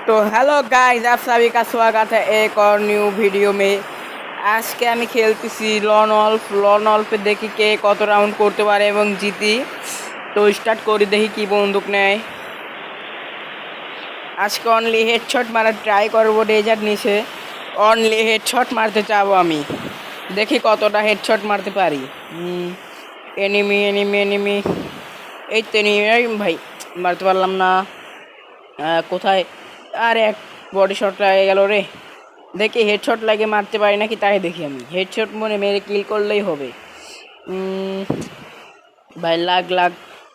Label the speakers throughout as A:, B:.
A: तो hello guys, आप सभी का स्वागत है एक और न्यू वीडियो में। आज के আমি খেলতেছি লন অল্প দেখি কে কত রাউন্ড করতে পারে এবং জিতি। তো স্টার্ট করি, দেখি কি বন্দুক নেয়। আজকে অনলি হেডশট মারার ট্রাই করব। ডেজার্ট নিচে অনলি হেডশট মারতে চাবো আমি, দেখি কতটা হেডশট মারতে পারি। এনিমি এনিমি এনিমি, এই তো এনিমি ভাই, মারতে পারলাম না। কোথায়? আরে এক বডি শট লাগে গেল রে। দেখি হেডশট লাগে মারতে পারি নাকি, তাই দেখি। আমি হেডশট মনে মেরে কিল করলেই হবে। ভাই লাগ লাগ,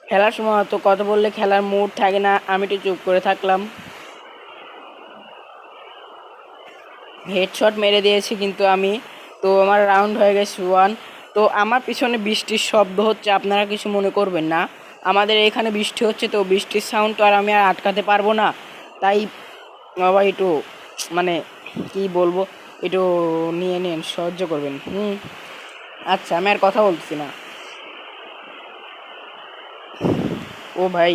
A: খেলার সময় তো কত বললে খেলার মুড থাকে না, আমি তো চুপ করে থাকলাম। হেডশট মেরে দিয়েছি কিন্তু আমি। তো আমার রাউন্ড হয়ে গেছে 1। তো আমার পিছনে বৃষ্টির শব্দ হচ্ছে, আপনারা কিছু মনে করবেন না। আমাদের এখানে বৃষ্টি হচ্ছে, তো বৃষ্টির সাউন্ড তো আর আমি আর আটকাতে পারবো না। তাই বাবা একটু মানে কি বলবো, একটু নিয়ে নেন, সাহায্য করবেন। আচ্ছা, আমি আর কথা বলতেছি না। ও ভাই,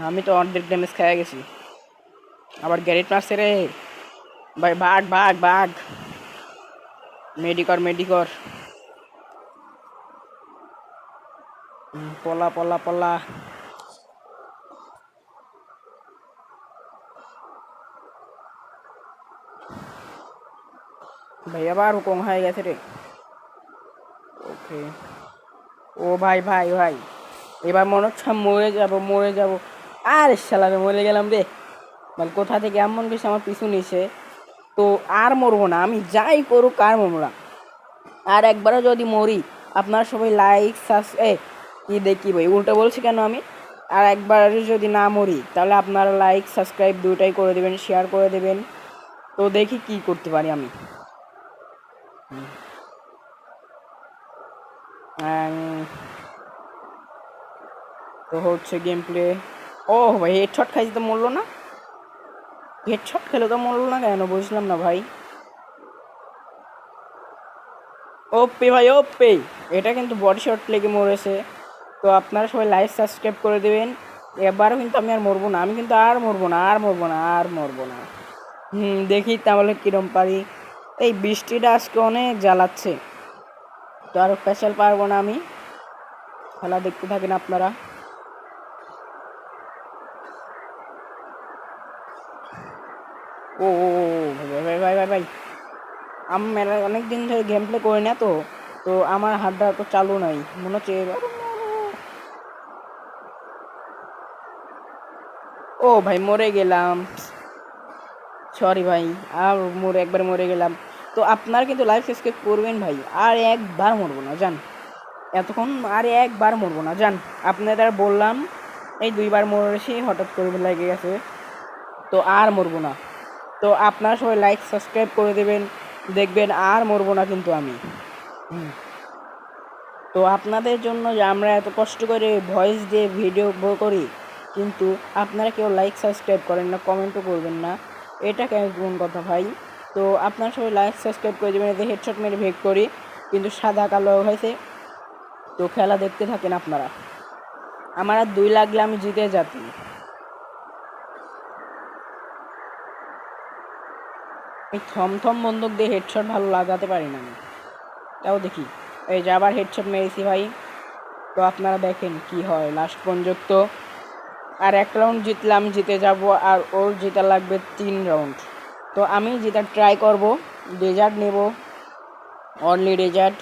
A: আমি তো অর্ধেক ড্যামেজ খেয়ে গেছি। আবার গ্যারেট মারছে রে ভাই। বাঘ বাঘ বাঘ, মেডিকর মেডিকর, পলা পলা পলা। ভাই আবার কম হয়ে গেছে রে। ওকে, ও ভাই ভাই ভাই, এবার মনে হচ্ছে মরে যাবো মরে যাবো। আরে শালা, মরে গেলাম রে। মানে কোথা থেকে এমন কিছু আমার পিছু নিছে। তো আর মরবো না, আমি যাই করুক আর মরবো না। আর একবারও যদি মরি, আপনারা সবাই লাইক কি দেখি ভাই, উল্টো বলছি কেন আমি। আর একবার যদি না মরি, তাহলে আপনারা লাইক সাবস্ক্রাইব দুটাই করে দেবেন, শেয়ার করে দেবেন। তো দেখি কি করতে পারি আমি। তো হচ্ছে গেম প্লে। ও ভাই, হেডশট খাইছি তো মরলো না। হেডশট খেলে তো মরলো না কেন, বুঝলাম না ভাই। ওপি ভাই ওপি, এটা কিন্তু বডি শট লেগে মরেছে। তো আপনারা সবাই লাইক সাবস্ক্রাইব করে দেবেন। এবারও কিন্তু আমি আর মরবো না, আমি কিন্তু আর মরবো না আর মরবো না আর মরবো না। দেখি তাহলে কিরম পারি। এই বৃষ্টিটা আজকে অনেক জ্বালাচ্ছে, তো আর স্পেশাল পারবো না আমি। খেলা দেখতে থাকেন আপনারা। ও ও ভাই ভাই ভাই ভাই ভাই, আমি অনেক দিন ধরে গেম প্লে করি না, তো তো আমার হাতটা তো চালু নাই মনে হচ্ছে। ও ভাই, মরে গেলাম, সরি ভাই। আর একবার মরে গেলাম। তো আপনারা কিন্তু লাইভ সাবস্ক্রাইব করবেন ভাই। আর একবার মরবো না জান, এতক্ষণ আর একবার মরবো না জান। আপনাদের বললাম, এই 2বার মরেছি, হঠাৎ করে লেগে গেছে। তো আর মরবো না। তো আপনারা সবাই লাইক সাবস্ক্রাইব করে দেবেন, দেখবেন আর মরবো না কিন্তু আমি। তো আপনাদের জন্য যে আমরা এত কষ্ট করে ভয়েস দিয়ে ভিডিও করি, কিন্তু আপনারা কেউ লাইক সাবস্ক্রাইব করেন না, কমেন্টও করবেন না। এটা কেমন কথা ভাই? তো আপনারা সবাই লাইক সাবস্ক্রাইব করে দেবেন। এতে হেডশট মেরে ভেগ করি, কিন্তু সাদা কালো হয়েছে। তো খেলা দেখতে থাকেন আপনারা। আমার আর 2 লাগলে আমি জিতে যাচ্ছি। এই থমথম বন্দুক দিয়ে হেডশট ভালো লাগাতে পারি না আমি, তাও দেখি। এই যে আবার হেডশট মেরেছি ভাই। তো আপনারা দেখেন কি হয় লাস্ট পর্যন্ত। আর 1 রাউন্ড জিতলে আমি জিতে যাব, আর ওর জেতা লাগবে 3 রাউন্ড। তো আমি জেতার ট্রাই করব। ডেজার্ট নেব, অনলি ডেজার্ট।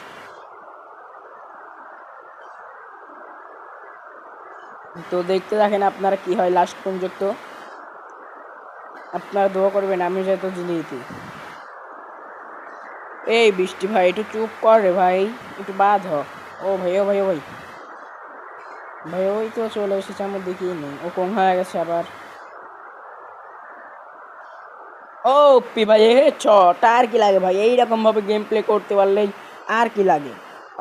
A: তো দেখতে থাকেন আপনারা কি হয় লাস্ট পর্যন্ত। আপনারা দোয়া করবেন আমি যেহেতু জিতে দিতে। এই বৃষ্টি ভাই, একটু চুপ কর রে ভাই, একটু বাদ হ। ও ভাই ও ভাই ও ভাই ভাই, ওই তো চলে এসেছে, আমার দেখিয়ে নেই। ও কম হয়ে গেছে আবার। ও পি ভাই, ছটা আর কি লাগে ভাই, এইরকম ভাবে গেম প্লে করতে পারলেই আর কি লাগে।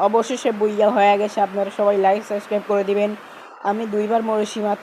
A: অবশেষে বইয়া হয়ে গেছে। আপনারা সবাই লাইক সাবস্ক্রাইব করে দিবেন। আমি 2বার মরেছি মাত্র।